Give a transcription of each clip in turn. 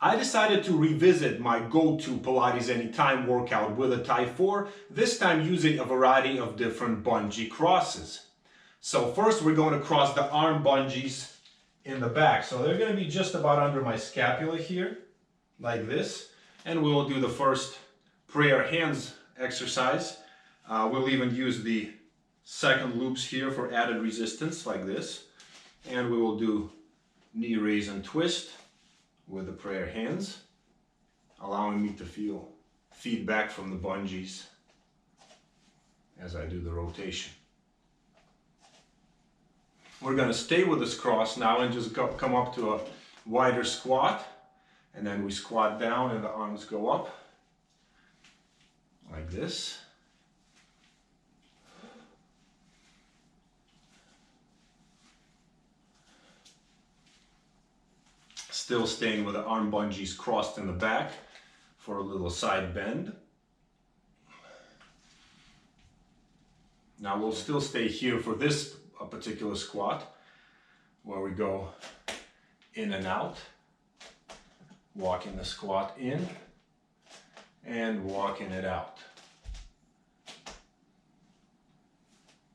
I decided to revisit my go-to Pilates Anytime workout with a TYE4, this time using a variety of different bungee crosses. So first we're going to cross the arm bungees in the back. So they're going to be just about under my scapula here, like this. And we will do the first prayer hands exercise. We'll even use the second loops here for added resistance, like this. And we will do knee raise and twist with the prayer hands, allowing me to feel feedback from the bungees as I do the rotation. We're going to stay with this cross now and just come up to a wider squat, and then we squat down and the arms go up like this. Still staying with the arm bungees crossed in the back for a little side bend. Now we'll still stay here for this particular squat, where we go in and out, walking the squat in and walking it out.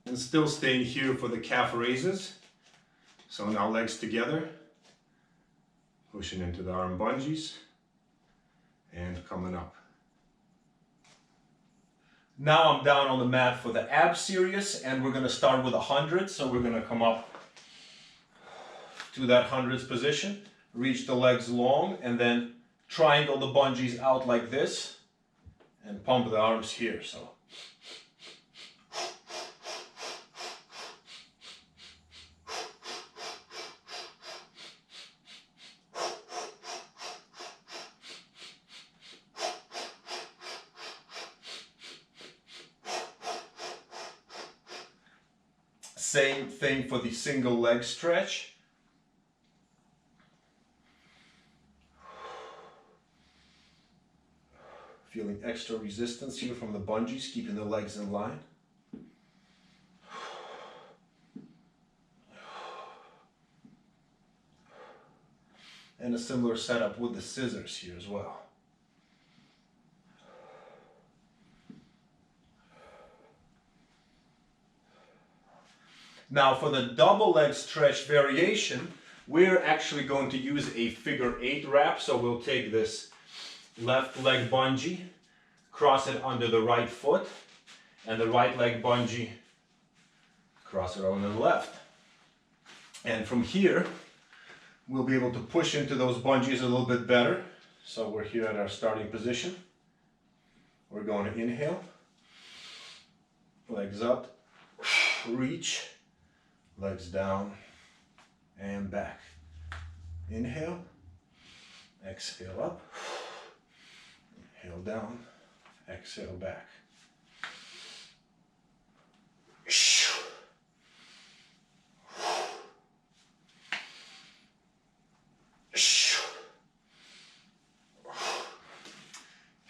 And still staying here for the calf raises. So now legs together, pushing into the arm bungees and coming up. Now I'm down on the mat for the ab series, and we're going to start with 100. So we're going to come up to that hundreds position, reach the legs long, and then triangle the bungees out like this and pump the arms here. So same thing for the single leg stretch. Feeling extra resistance here from the bungees, keeping the legs in line. And a similar setup with the scissors here as well. Now for the double leg stretch variation, we're actually going to use a figure 8 wrap. So we'll take this left leg bungee, cross it under the right foot, and the right leg bungee, cross it under the left. And from here, we'll be able to push into those bungees a little bit better. So we're here at our starting position. We're going to inhale, legs up, reach, legs down and back. Inhale, exhale up, inhale down, exhale back.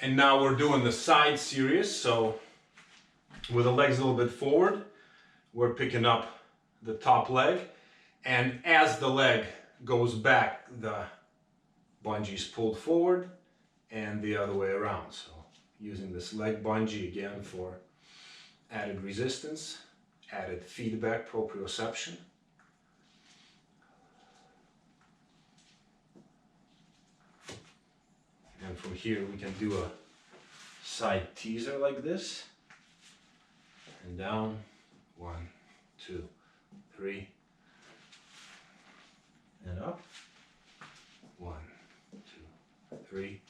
And now we're doing the side series. So with the legs a little bit forward, we're picking up the top leg, and as the leg goes back, the bungee is pulled forward and the other way around. So using this leg bungee again for added resistance, added feedback, proprioception. And from here we can do a side teaser like this, and down, 1, 2, 3, and up, 1, 2, 3,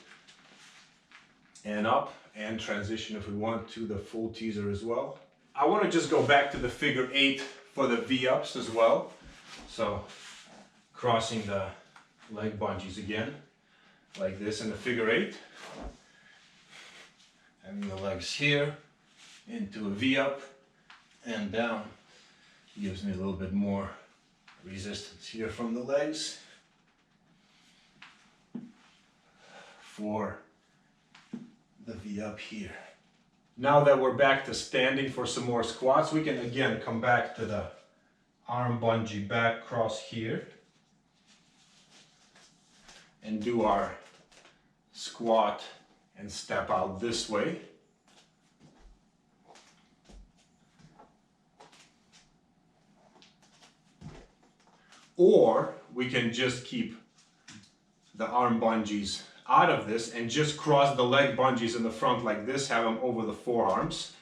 and up, and transition if we want to the full teaser as well. I want to just go back to the figure 8 for the V-ups as well. So crossing the leg bungees again, like this in the figure 8. Having the legs here, into a V-up, and down. Gives me a little bit more resistance here from the legs for the V-up here. Now that we're back to standing for some more squats, we can again come back to the arm bungee back cross here and do our squat and step out this way. Or we can just keep the arm bungees out of this and just cross the leg bungees in the front like this, have them over the forearms,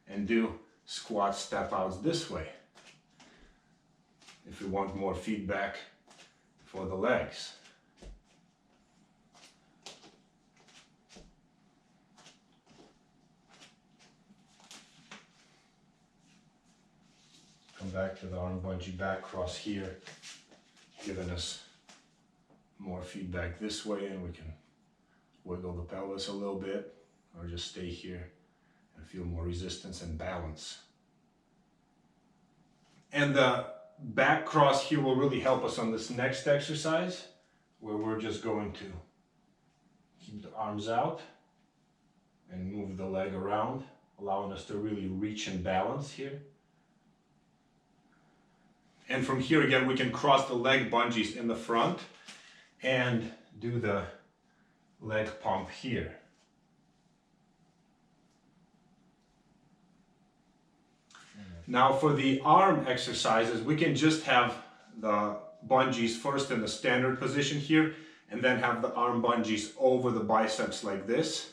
and do squat step outs this way if we want more feedback for the legs. Come back to the arm bungee back cross here, giving us more feedback this way, and we can wiggle the pelvis a little bit or just stay here and feel more resistance and balance. And the back cross here will really help us on this next exercise, where we're just going to keep the arms out and move the leg around, allowing us to really reach and balance here. And from here again, we can cross the leg bungees in the front and do the leg pump here. Now for the arm exercises, we can just have the bungees first in the standard position here, and then have the arm bungees over the biceps like this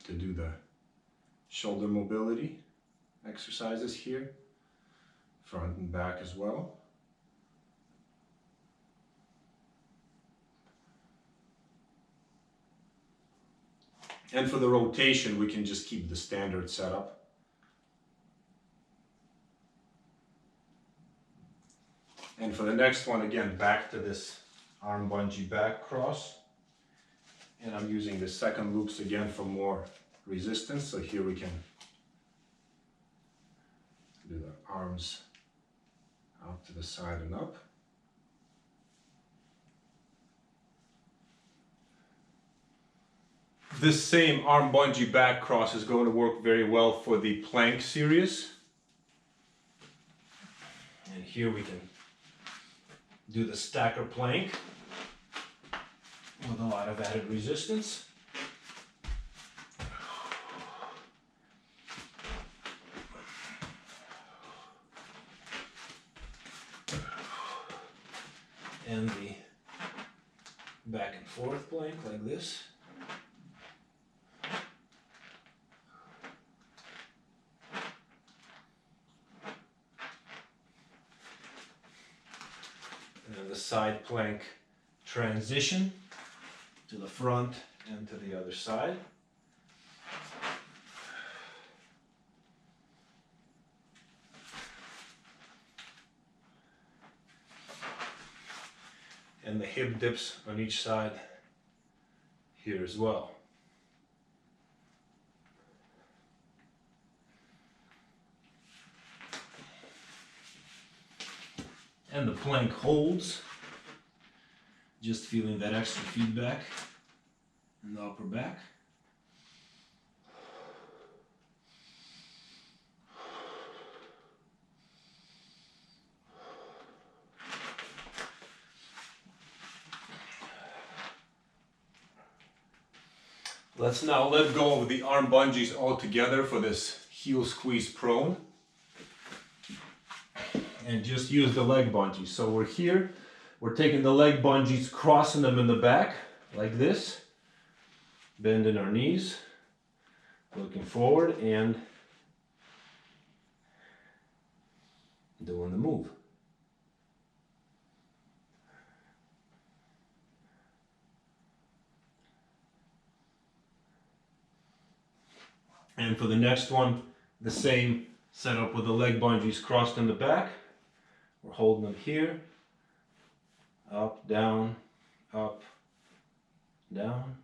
to do the shoulder mobility exercises here, front and back as well. And for the rotation, we can just keep the standard setup. And for the next one, again, back to this arm bungee back cross. And I'm using the second loops again for more resistance. So here we can do the arms out to the side and up. This same arm bungee back cross is going to work very well for the plank series. And here we can do the stacker plank with a lot of added resistance. And the back and forth plank like this. And the side plank transition to the front and to the other side. And the hip dips on each side here as well. And the plank holds, just feeling that extra feedback in the upper back. Let's now let go of the arm bungees altogether for this heel squeeze prone. And just use the leg bungees. So we're here, we're taking the leg bungees, crossing them in the back like this, bending our knees, looking forward and doing the move. And for the next one, the same setup with the leg bungees crossed in the back. We're holding them here, up, down, down.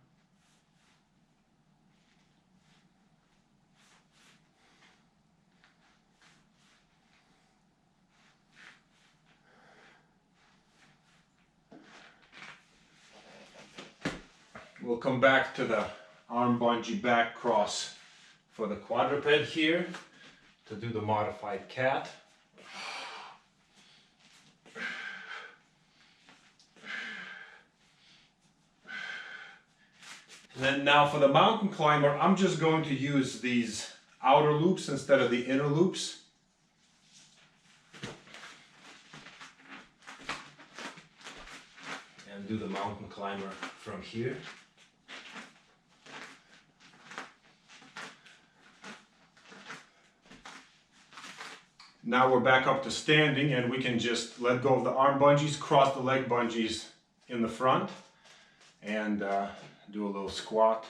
We'll come back to the arm bungee back cross for the quadruped here to do the modified cat. Then now for the mountain climber, I'm just going to use these outer loops instead of the inner loops. And do the mountain climber from here. Now we're back up to standing, and we can just let go of the arm bungees, cross the leg bungees in the front, and do a little squat,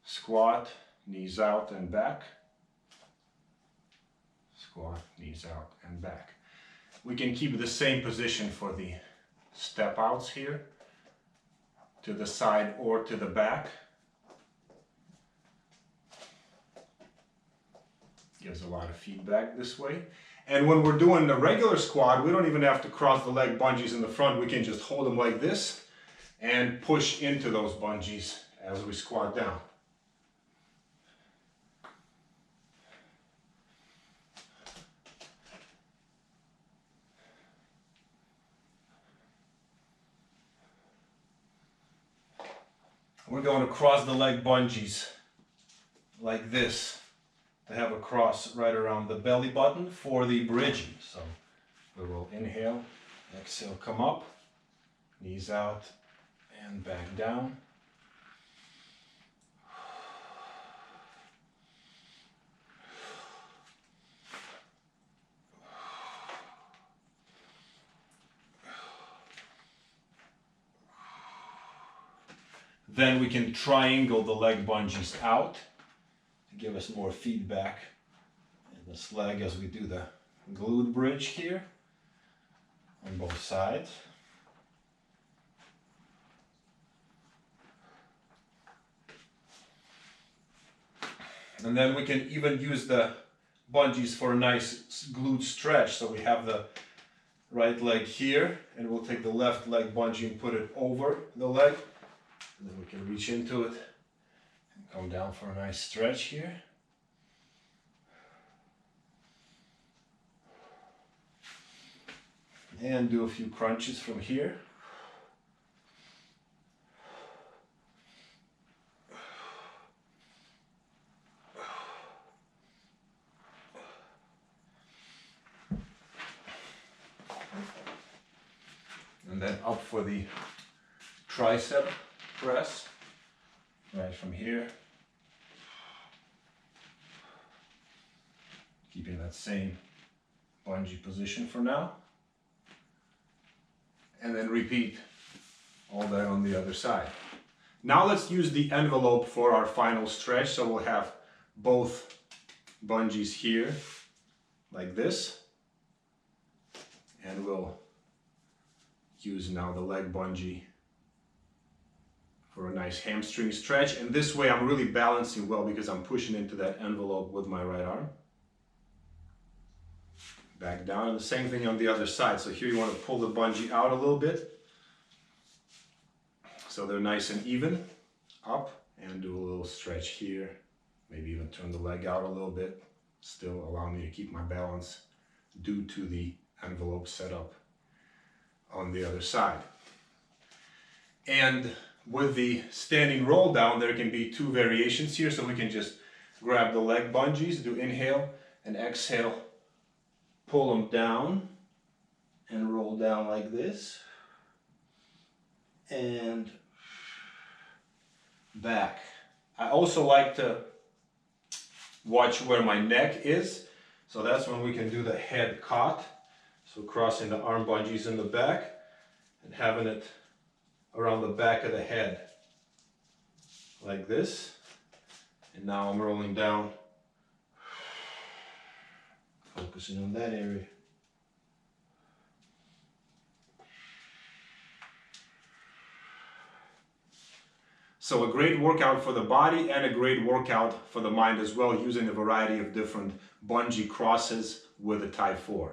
squat, knees out and back, squat, knees out and back. We can keep the same position for the step outs here, to the side or to the back. Gives a lot of feedback this way. And when we're doing the regular squat, we don't even have to cross the leg bungees in the front. We can just hold them like this and push into those bungees as we squat down. We're going to cross the leg bungees like this to have a cross right around the belly button for the bridging. So we will inhale, exhale, come up, knees out and back down. Then we can triangle the leg bungees out to give us more feedback in this leg as we do the glute bridge here on both sides. And then we can even use the bungees for a nice glute stretch. So we have the right leg here, and we'll take the left leg bungee and put it over the leg. And then we can reach into it and come down for a nice stretch here. And do a few crunches from here. And then up for the tricep press, right from here. Keeping that same bungee position for now. And then repeat all that on the other side. Now let's use the envelope for our final stretch. So we'll have both bungees here, like this. And we'll use now the leg bungee for a nice hamstring stretch. And this way I'm really balancing well because I'm pushing into that envelope with my right arm. Back down, and the same thing on the other side. So here you want to pull the bungee out a little bit so they're nice and even. Up, and do a little stretch here. Maybe even turn the leg out a little bit. Still allow me to keep my balance due to the envelope setup on the other side. And with the standing roll down, there can be two variations here. So we can just grab the leg bungees, do inhale and exhale, pull them down and roll down like this. And back. I also like to watch where my neck is. So that's when we can do the head caught. So crossing the arm bungees in the back and having it around the back of the head like this. And now I'm rolling down, focusing on that area. So a great workout for the body and a great workout for the mind as well, using a variety of different bungee crosses with a TYE4.